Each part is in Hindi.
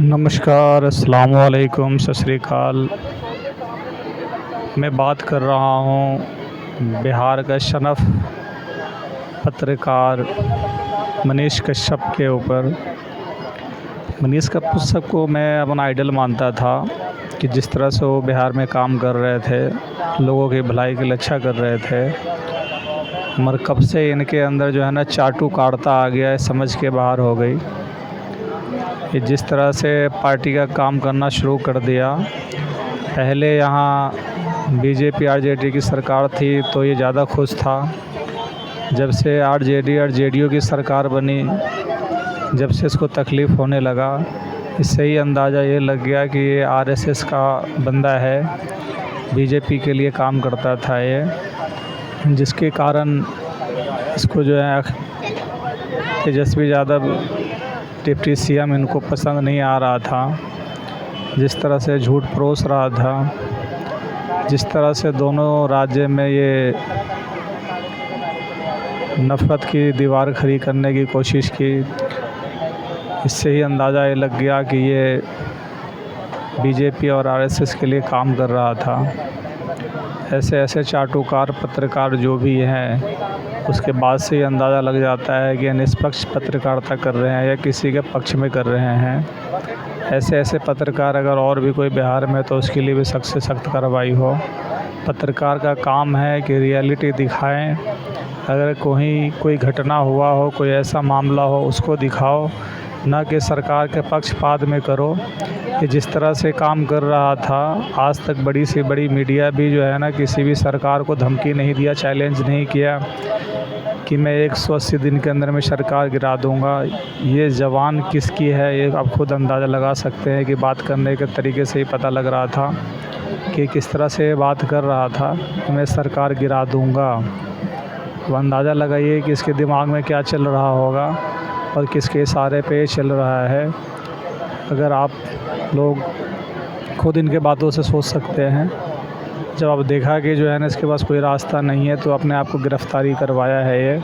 नमस्कार, अस्सलाम वालेकुम, सत श्री अकाल। मैं बात कर रहा हूँ बिहार का शनफ़ पत्रकार मनीष कश्यप के ऊपर। मनीष कश्यप को मैं अपना आइडल मानता था कि जिस तरह से वो बिहार में काम कर रहे थे, लोगों की भलाई के लिए अच्छा कर रहे थे, मगर कब से इनके अंदर जो है ना चाटू काढ़ता आ गया है, समझ के बाहर हो गई। कि जिस तरह से पार्टी का काम करना शुरू कर दिया। पहले यहाँ बीजेपी आरजेडी की सरकार थी तो ये ज़्यादा खुश था। जब से आरजेडी और जेडीयू की सरकार बनी, जब से इसको तकलीफ़ होने लगा, इससे ही अंदाज़ा ये लग गया कि ये आरएसएस का बंदा है, बीजेपी के लिए काम करता था ये, जिसके कारण इसको जो है तेजस्वी यादव डिप्टी सीएम इनको पसंद नहीं आ रहा था। जिस तरह से झूठ परोस रहा था, जिस तरह से दोनों राज्य में ये नफ़रत की दीवार खड़ी करने की कोशिश की, इससे ही अंदाज़ा ये लग गया कि ये बीजेपी और आरएसएस के लिए काम कर रहा था। ऐसे ऐसे चाटुकार पत्रकार जो भी हैं, उसके बाद से ही अंदाज़ा लग जाता है कि निष्पक्ष पत्रकारिता कर रहे हैं या किसी के पक्ष में कर रहे हैं। ऐसे ऐसे पत्रकार अगर और भी कोई बिहार में, तो उसके लिए भी सख्त से सख्त कार्रवाई हो। पत्रकार का काम है कि रियलिटी दिखाएं। अगर कोई घटना हुआ हो, कोई ऐसा मामला हो, उसको दिखाओ, ना कि सरकार के पक्षपात में करो। कि जिस तरह से काम कर रहा था, आज तक बड़ी से बड़ी मीडिया भी जो है ना किसी भी सरकार को धमकी नहीं दिया, चैलेंज नहीं किया कि मैं 180 दिन के अंदर में सरकार गिरा दूंगा। ये जवान किसकी है, ये आप खुद अंदाज़ा लगा सकते हैं कि बात करने के तरीके से ही पता लग रहा था कि किस तरह से बात कर रहा था कि मैं सरकार गिरा दूंगा। तो अंदाज़ा लगाइए कि इसके दिमाग में क्या चल रहा होगा और किसके इशारे पे चल रहा है। अगर आप लोग खुद इनके बातों से सोच सकते हैं। जब आप देखा कि जो है ना इसके पास कोई रास्ता नहीं है, तो अपने आप को गिरफ़्तारी करवाया है ये,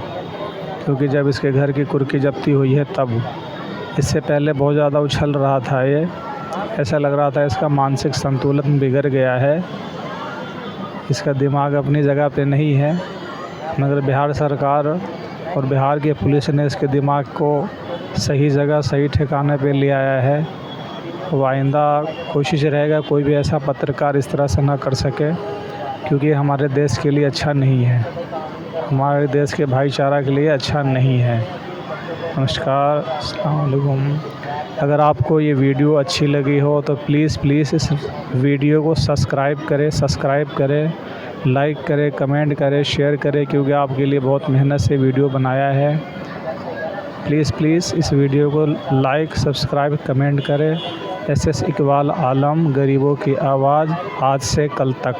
क्योंकि जब इसके घर की कुर्की जब्ती हुई है तब। इससे पहले बहुत ज़्यादा उछल रहा था ये, ऐसा लग रहा था इसका मानसिक संतुलन बिगड़ गया है, इसका दिमाग अपनी जगह पे नहीं है। मगर बिहार सरकार और बिहार की पुलिस ने इसके दिमाग को सही जगह सही ठिकाने पे ले आया है। वो आइंदा कोशिश रहेगा कोई भी ऐसा पत्रकार इस तरह से ना कर सके, क्योंकि हमारे देश के लिए अच्छा नहीं है, हमारे देश के भाईचारा के लिए अच्छा नहीं है। नमस्कार, अस्सलाम वालेकुम। अगर आपको ये वीडियो अच्छी लगी हो तो प्लीज़ इस वीडियो को सब्सक्राइब करें, लाइक करें, कमेंट करें, शेयर करें, क्योंकि आपके लिए बहुत मेहनत से वीडियो बनाया है। प्लीज़ इस वीडियो को लाइक, सब्सक्राइब, कमेंट करें। SS इकबाल आलम, गरीबों की आवाज़, आज से कल तक।